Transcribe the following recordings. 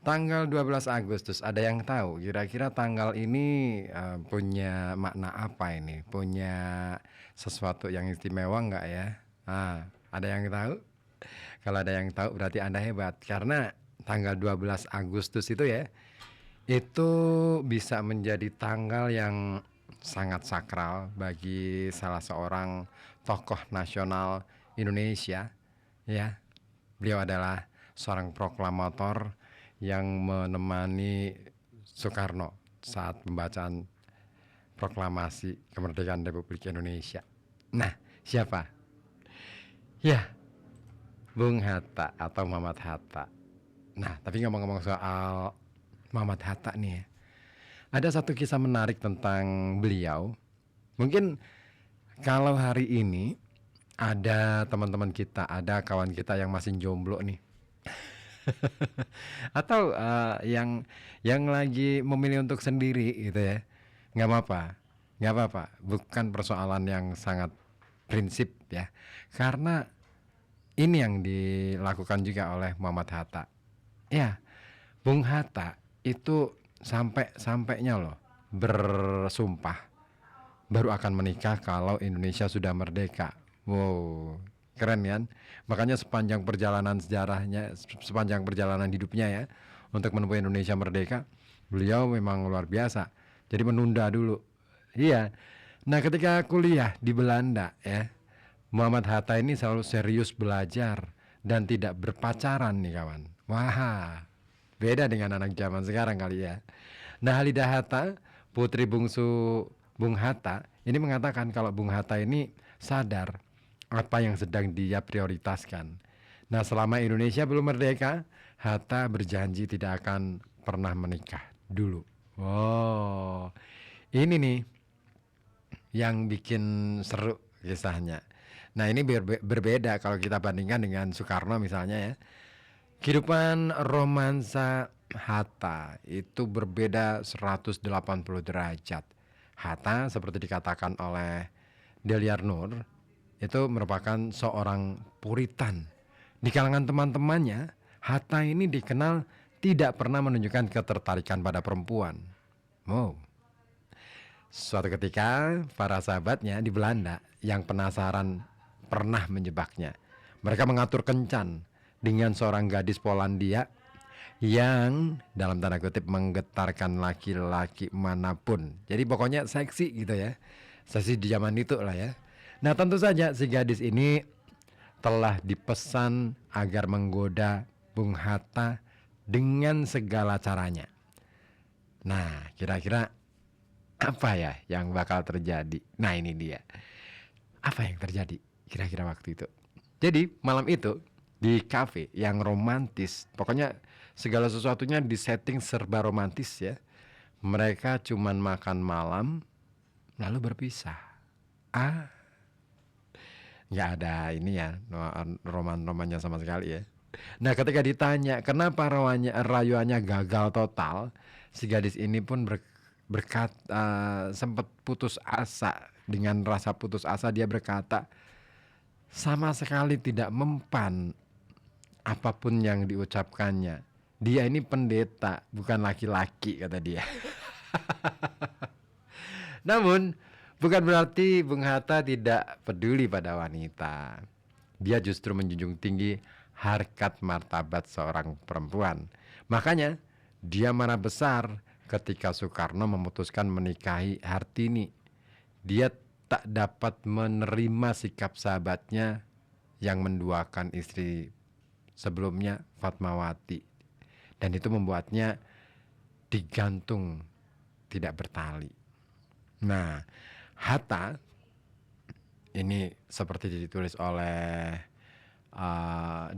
Tanggal 12 Agustus, ada yang tahu kira-kira tanggal ini, punya makna apa ini? Punya sesuatu yang istimewa nggak ya? Ada yang tahu? Kalau ada yang tahu berarti Anda hebat, karena tanggal 12 Agustus itu ya, itu bisa menjadi tanggal yang sangat sakral bagi salah seorang tokoh nasional Indonesia, ya. Beliau adalah seorang proklamator yang menemani Soekarno saat pembacaan proklamasi kemerdekaan Republik Indonesia. Nah, siapa? Ya, Bung Hatta atau Muhammad Hatta. Nah, tapi ngomong-ngomong soal Muhammad Hatta nih ya, ada satu kisah menarik tentang beliau. Mungkin kalau hari ini ada teman-teman kita, ada kawan kita yang masih jomblo nih, atau yang lagi memilih untuk sendiri gitu ya, nggak apa-apa, nggak apa-apa. Bukan persoalan yang sangat prinsip ya, karena ini yang dilakukan juga oleh Muhammad Hatta. Ya, Bung Hatta itu sampai-sampainya loh bersumpah baru akan menikah kalau Indonesia sudah merdeka. Wow, keren kan? Makanya sepanjang perjalanan sejarahnya, sepanjang perjalanan hidupnya ya, untuk menempuh Indonesia merdeka, beliau memang luar biasa. Jadi menunda dulu. Iya. Nah, ketika kuliah di Belanda ya, Muhammad Hatta ini selalu serius belajar dan tidak berpacaran nih kawan. Wah, beda dengan anak zaman sekarang kali ya. Nah, Halidah Hatta, putri bungsu Bung Hatta, ini mengatakan kalau Bung Hatta ini sadar apa yang sedang dia prioritaskan. Nah, selama Indonesia belum merdeka, Hatta berjanji tidak akan pernah menikah dulu. Wow, ini nih yang bikin seru kisahnya. Nah, ini berbeda kalau kita bandingkan dengan Soekarno misalnya ya. Kehidupan romansa Hatta itu berbeda 180 derajat. Hatta seperti dikatakan oleh Deliar Nur itu merupakan seorang puritan. Di kalangan teman-temannya, Hatta ini dikenal tidak pernah menunjukkan ketertarikan pada perempuan. Wow. Suatu ketika, para sahabatnya di Belanda yang penasaran pernah menjebaknya. Mereka mengatur kencan dengan seorang gadis Polandia yang dalam tanda kutip menggetarkan laki-laki manapun. Jadi pokoknya seksi gitu ya. Seksi di zaman itu lah ya. Nah, tentu saja si gadis ini telah dipesan agar menggoda Bung Hatta dengan segala caranya. Nah, kira-kira apa ya yang bakal terjadi? Nah, ini dia. Apa yang terjadi kira-kira waktu itu? Jadi malam itu di cafe yang romantis, pokoknya segala sesuatunya di setting serba romantis ya. Mereka cuman makan malam lalu berpisah. Ah, nggak ada ini ya, roman-romannya sama sekali ya. Nah, ketika ditanya kenapa rayuannya gagal total, si gadis ini pun berkata, sempat putus asa. Dengan rasa putus asa dia berkata, sama sekali tidak mempan apapun yang diucapkannya. Dia ini pendeta, bukan laki-laki, kata dia. Namun, bukan berarti Bung Hatta tidak peduli pada wanita. Dia justru menjunjung tinggi harkat martabat seorang perempuan. Makanya, dia marah besar ketika Soekarno memutuskan menikahi Hartini. Dia tak dapat menerima sikap sahabatnya yang menduakan istri sebelumnya, Fatmawati. Dan itu membuatnya digantung, tidak bertali. Nah, Hatta ini seperti ditulis oleh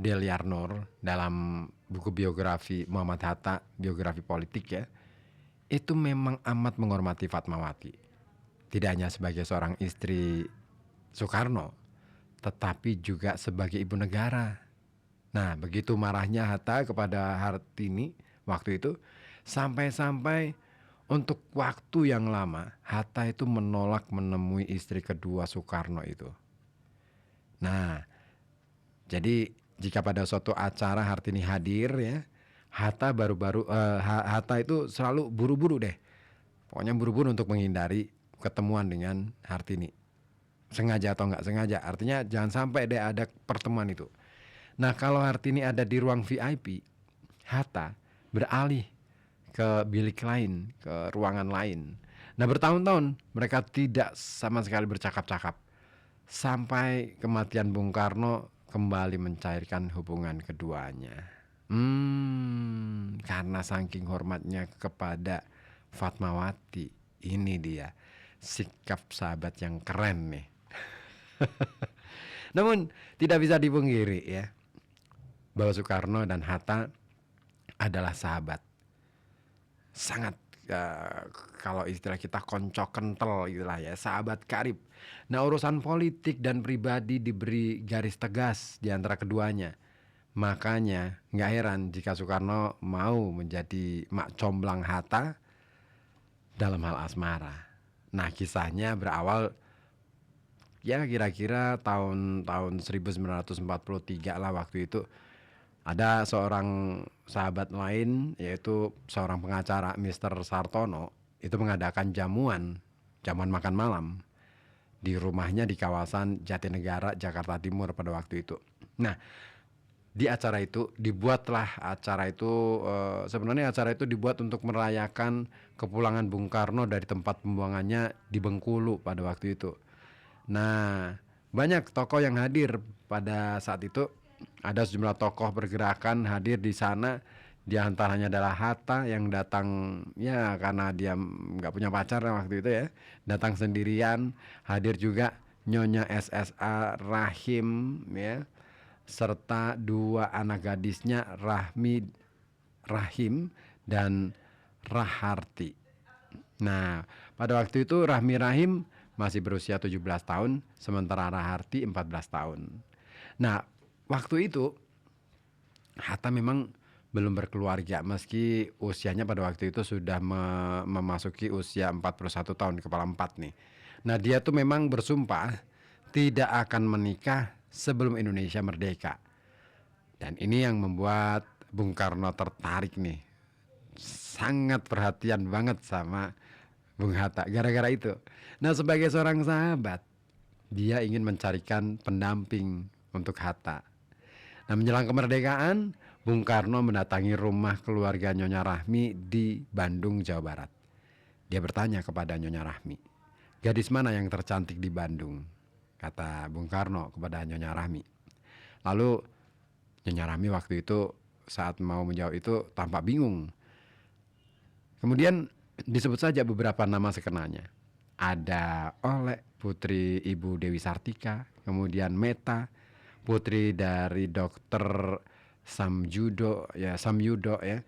Deliar Nur dalam buku biografi Muhammad Hatta, biografi politik ya. Itu memang amat menghormati Fatmawati. Tidak hanya sebagai seorang istri Soekarno, tetapi juga sebagai ibu negara. Nah, begitu marahnya Hatta kepada Hartini waktu itu, sampai-sampai untuk waktu yang lama Hatta itu menolak menemui istri kedua Soekarno itu. Nah, jadi jika pada suatu acara Hartini hadir ya, Hatta itu selalu buru-buru deh. Pokoknya buru-buru untuk menghindari ketemuan dengan Hartini. Sengaja atau nggak sengaja, artinya jangan sampai deh ada pertemuan itu. Nah, kalau Hartini ada di ruang VIP, Hatta beralih ke bilik lain, ke ruangan lain. Nah, bertahun-tahun mereka tidak sama sekali bercakap-cakap. Sampai kematian Bung Karno kembali mencairkan hubungan keduanya. Karena saking hormatnya kepada Fatmawati. Ini dia sikap sahabat yang keren nih. Namun tidak bisa dipungkiri ya, bahwa Soekarno dan Hatta adalah sahabat. Sangat kalau istilah kita konco kental gitulah ya, sahabat karib. Nah, urusan politik dan pribadi diberi garis tegas di antara keduanya. Makanya nggak heran jika Soekarno mau menjadi mak comblang Hatta dalam hal asmara. Nah, kisahnya berawal ya kira-kira tahun 1943 lah. Waktu itu ada seorang sahabat lain, yaitu seorang pengacara, Mr. Sartono, itu mengadakan jamuan makan malam di rumahnya di kawasan Jatinegara, Jakarta Timur pada waktu itu. Nah, di acara itu dibuatlah sebenarnya acara itu dibuat untuk merayakan kepulangan Bung Karno dari tempat pembuangannya di Bengkulu pada waktu itu. Nah, banyak tokoh yang hadir pada saat itu. Ada sejumlah tokoh pergerakan hadir di sana. Di antaranya adalah Hatta yang datang ya karena dia nggak punya pacar waktu itu ya, datang sendirian. Hadir juga Nyonya SSA Rahim ya, serta dua anak gadisnya Rahim dan Raharti. Nah, pada waktu itu Rahim masih berusia 17 tahun, sementara Raharti 14 tahun. Nah, waktu itu Hatta memang belum berkeluarga, meski usianya pada waktu itu sudah memasuki usia 41 tahun, kepala 4 nih. Nah, dia tuh memang bersumpah tidak akan menikah sebelum Indonesia merdeka. Dan ini yang membuat Bung Karno tertarik nih, sangat perhatian banget sama Bung Hatta gara-gara itu. Nah, sebagai seorang sahabat, dia ingin mencarikan pendamping untuk Hatta. Nah, menjelang kemerdekaan, Bung Karno mendatangi rumah keluarga Nyonya Rahmi di Bandung, Jawa Barat. Dia bertanya kepada Nyonya Rahmi, "Gadis mana yang tercantik di Bandung?" kata Bung Karno kepada Nyonya Rahmi. Lalu Nyonya Rahmi waktu itu saat mau menjawab itu tampak bingung. Kemudian disebut saja beberapa nama sekenanya. Ada Olek, putri Ibu Dewi Sartika, kemudian Meta, putri dari Dokter Samyudo ya,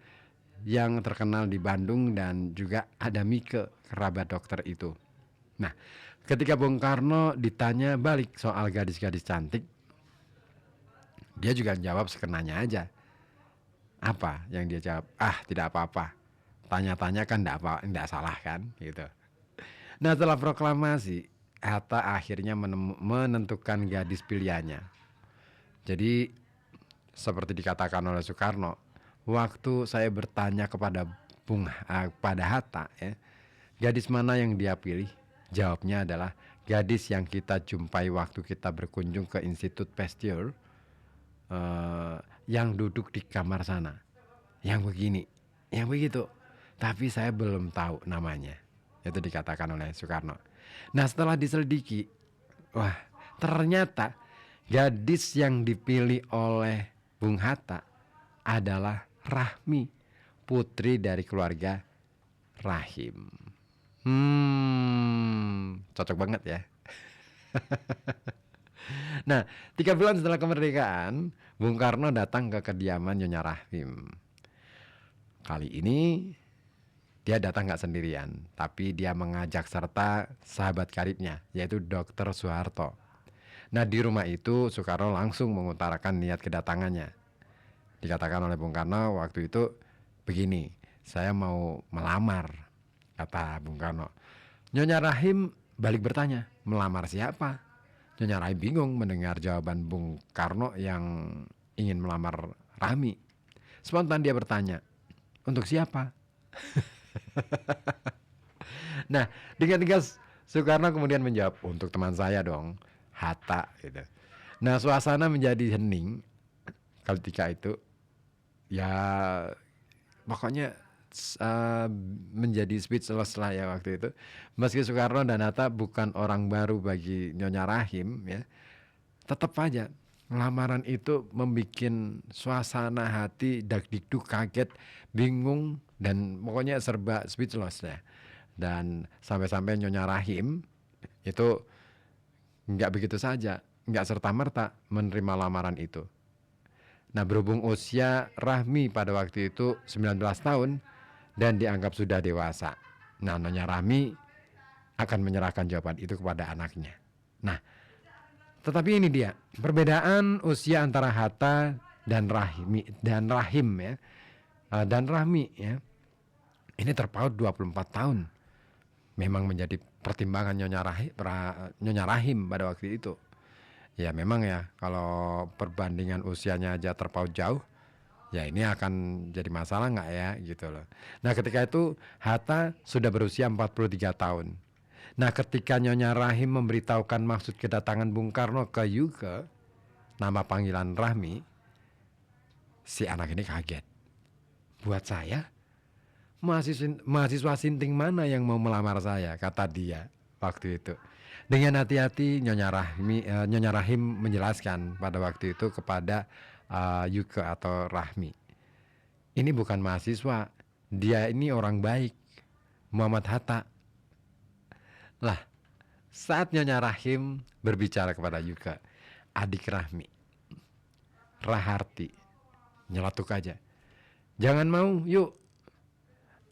yang terkenal di Bandung, dan juga ada Mike, kerabat dokter itu. Nah, ketika Bung Karno ditanya balik soal gadis-gadis cantik, dia juga jawab sekenanya aja. Apa yang dia jawab? Tidak apa-apa. Tanya-tanya kan enggak salah kan, gitu. Nah, setelah proklamasi, Hatta akhirnya menentukan gadis pilihannya. Jadi seperti dikatakan oleh Soekarno, waktu saya bertanya kepada pada Hatta ya, gadis mana yang dia pilih? Jawabnya adalah gadis yang kita jumpai waktu kita berkunjung ke Institut Pasteur, yang duduk di kamar sana, yang begini, yang begitu. Tapi saya belum tahu namanya. Itu dikatakan oleh Soekarno. Nah, setelah diselidiki, wah, ternyata gadis yang dipilih oleh Bung Hatta adalah Rahmi, putri dari keluarga Rahim. Cocok banget ya. Nah, 3 bulan setelah kemerdekaan, Bung Karno datang ke kediaman Nyonya Rahim. Kali ini dia datang gak sendirian, tapi dia mengajak serta sahabat karibnya, yaitu Dr. Soeharto. Nah, di rumah itu Soekarno langsung mengutarakan niat kedatangannya. Dikatakan oleh Bung Karno waktu itu begini, "Saya mau melamar," kata Bung Karno. Nyonya Rahim balik bertanya, "Melamar siapa?" Nyonya Rahim bingung mendengar jawaban Bung Karno yang ingin melamar Rahmi. Spontan dia bertanya, untuk siapa? Nah, dengan tegas Soekarno kemudian menjawab, untuk teman saya dong, Hatta gitu. Nah, suasana menjadi hening ketika itu. Ya, pokoknya menjadi speechless lah ya waktu itu. Meski Soekarno dan Hatta bukan orang baru bagi Nyonya Rahim ya, tetap aja lamaran itu membuat suasana hati dak-dikduk, kaget, bingung, dan pokoknya serba speechless ya. Dan sampai-sampai Nyonya Rahim itu nggak begitu saja, nggak serta-merta menerima lamaran itu. Nah, berhubung usia Rahmi pada waktu itu 19 tahun dan dianggap sudah dewasa. Nah, Nyonya Rahmi akan menyerahkan jawaban itu kepada anaknya. Nah, tetapi ini dia perbedaan usia antara Hatta dan Rahim ya. Dan Rahmi ya. Ini terpaut 24 tahun. Memang menjadi pertimbangan Nyonya Rahim pada waktu itu. Ya memang ya, kalau perbandingan usianya aja terpaut jauh, ya ini akan jadi masalah nggak ya gitu loh. Nah, ketika itu Hatta sudah berusia 43 tahun. Nah, ketika Nyonya Rahim memberitahukan maksud kedatangan Bung Karno ke Yuke, nama panggilan Rahmi, si anak ini kaget. Buat saya, mahasiswa Sinting mana yang mau melamar saya, kata dia waktu itu. Dengan hati-hati Nyonya Rahim menjelaskan pada waktu itu kepada Yuke atau Rahmi, ini bukan mahasiswa, dia ini orang baik, Muhammad Hatta. Lah, saat Nyonya Rahim berbicara kepada Yuke, adik Rahmi, Raharti, nyeletuk aja, jangan mau, yuk,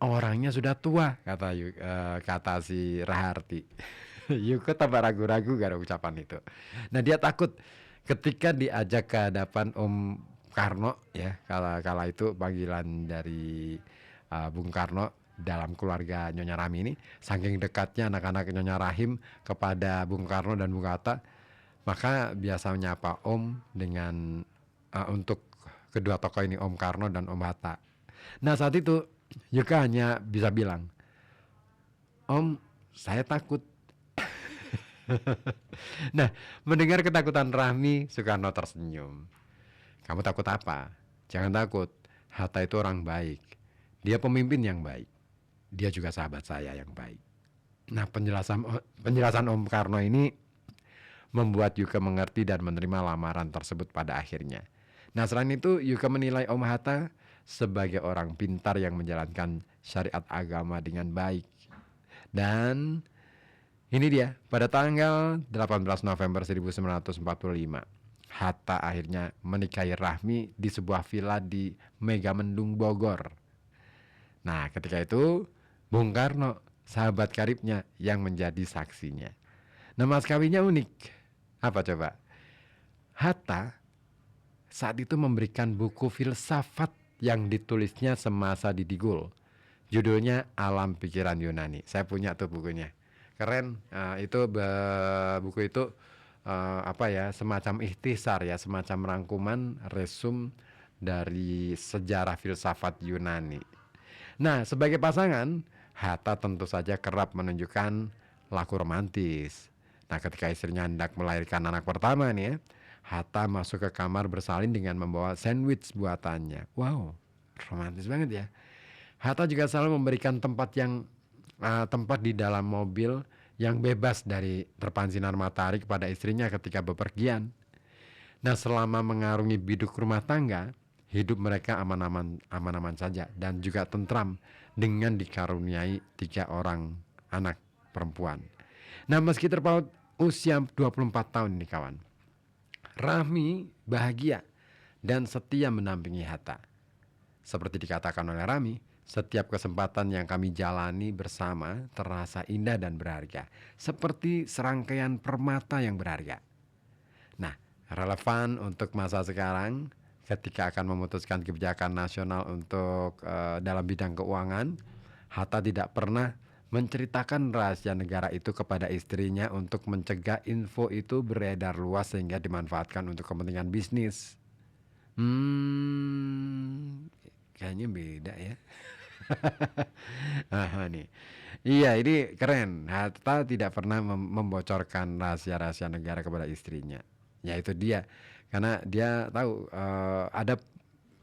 orangnya sudah tua, kata si Raharti. Yuke tambah ragu-ragu gara ucapan itu. Nah, dia takut ketika diajak ke hadapan Om Karno ya, kala itu panggilan dari Bung Karno dalam keluarga Nyonya Rahmi ini, saking dekatnya anak-anak Nyonya Rahim kepada Bung Karno dan Bung Hatta, maka biasa menyapa Om dengan untuk kedua tokoh ini, Om Karno dan Om Hatta. Nah, saat itu Yuke hanya bisa bilang, Om, saya takut. Nah, mendengar ketakutan Rahmi, Soekarno tersenyum. Kamu takut apa? Jangan takut, Hatta itu orang baik. Dia pemimpin yang baik. Dia juga sahabat saya yang baik. Nah, penjelasan Om Karno ini membuat Yuke mengerti dan menerima lamaran tersebut pada akhirnya. Nah, selain itu Yuke menilai Om Hatta sebagai orang pintar yang menjalankan syariat agama dengan baik. Dan ini dia, pada tanggal 18 November 1945, Hatta akhirnya menikahi Rahmi di sebuah villa di Megamendung, Bogor. Nah, ketika itu Bung Karno, sahabat karibnya, yang menjadi saksinya. Nah, mas kawinnya unik. Apa coba? Hatta saat itu memberikan buku filsafat yang ditulisnya semasa di Digul. Judulnya Alam Pikiran Yunani. Saya punya tuh bukunya. Keren. Itu buku itu semacam ikhtisar ya, semacam rangkuman resum dari sejarah filsafat Yunani. Nah, sebagai pasangan, Hatta tentu saja kerap menunjukkan laku romantis. Nah, ketika istrinya hendak melahirkan anak pertama nih ya, Hatta masuk ke kamar bersalin dengan membawa sandwich buatannya. Wow, romantis banget ya. Hatta juga selalu memberikan tempat di dalam mobil yang bebas dari terpaan sinar matahari kepada istrinya ketika bepergian. Nah, selama mengarungi biduk rumah tangga, hidup mereka aman-aman saja dan juga tentram dengan dikaruniai 3 orang anak perempuan. Nah, meski terpaut usia 24 tahun ini kawan, Rahmi bahagia dan setia mendampingi Hatta. Seperti dikatakan oleh Rahmi, setiap kesempatan yang kami jalani bersama terasa indah dan berharga, seperti serangkaian permata yang berharga. Nah, relevan untuk masa sekarang ketika akan memutuskan kebijakan nasional untuk dalam bidang keuangan, Hatta tidak pernah menceritakan rahasia negara itu kepada istrinya untuk mencegah info itu beredar luas sehingga dimanfaatkan untuk kepentingan bisnis. Kayaknya beda ya. Nih. Iya, ini keren. Hatta tidak pernah membocorkan rahasia-rahasia negara kepada istrinya. Ya itu dia. Karena dia tahu ada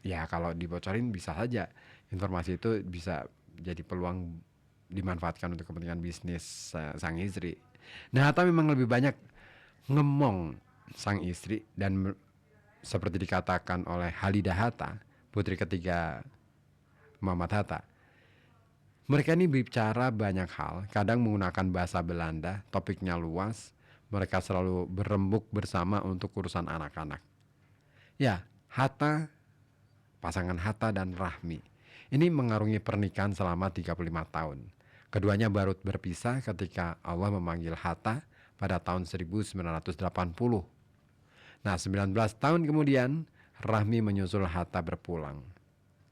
ya kalau dibocorin bisa saja informasi itu bisa jadi peluang dimanfaatkan untuk kepentingan bisnis sang istri. Nah, Hatta memang lebih banyak ngemong sang istri dan seperti dikatakan oleh Halidah Hatta, putri ketiga Muhammad Hatta. Mereka ini bicara banyak hal, kadang menggunakan bahasa Belanda, topiknya luas. Mereka selalu berembuk bersama untuk urusan anak-anak. Ya, Hatta, pasangan Hatta dan Rahmi. Ini mengarungi pernikahan selama 35 tahun. Keduanya baru berpisah ketika Allah memanggil Hatta pada tahun 1980. Nah, 19 tahun kemudian, Rahmi menyusul Hatta berpulang.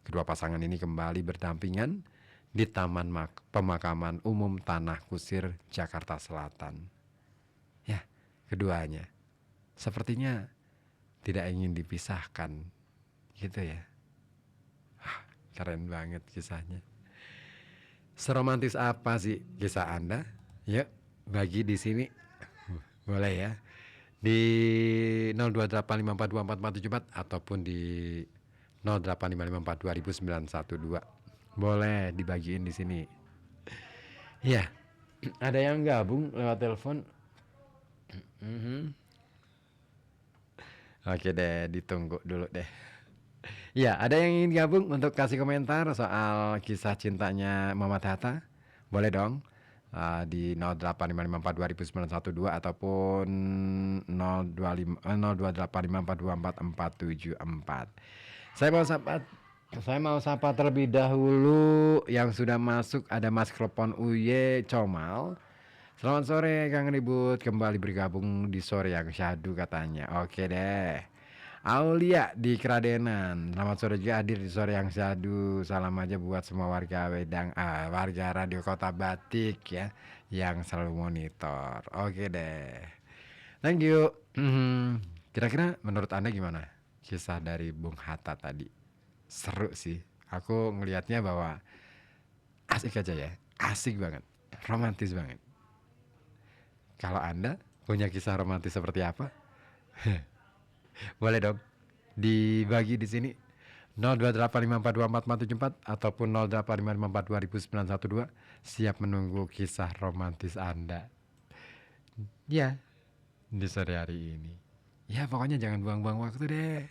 Kedua pasangan ini kembali berdampingan di Taman Pemakaman Umum Tanah Kusir, Jakarta Selatan. Ya, keduanya sepertinya tidak ingin dipisahkan, gitu ya. Keren banget kisahnya. Seromantis apa sih kisah Anda? Yuk, bagi di sini. Boleh ya. Di 0285424474 ataupun di 0855420912. Boleh dibagiin di sini. Ya, ada yang gabung lewat telepon. Oke deh, ditunggu dulu deh. Ya, ada yang ingin gabung untuk kasih komentar soal kisah cintanya Muhammad Hatta? Boleh dong. Di 0855420912 ataupun 0285424474. Saya mau sapa terlebih dahulu yang sudah masuk. Ada Mas Klepon Uye Comal. Selamat sore Kang Ribut, kembali bergabung di sore yang syahdu katanya. Oke deh. Aulia di Kradenan, selamat sore juga hadir di sore yang syahdu. Salam aja buat semua warga Wedang, warga Radio Kota Batik ya, yang selalu monitor. Oke deh, thank you. Kira-kira menurut Anda gimana kisah dari Bung Hatta tadi? Seru sih, aku ngelihatnya bahwa asik aja ya, asik banget, romantis banget. Kalau Anda punya kisah romantis seperti apa? Boleh dong dibagi di sini 0285424474 ataupun 0855420912. Siap menunggu kisah romantis Anda. Ya, di sore hari ini. Ya pokoknya jangan buang-buang waktu deh.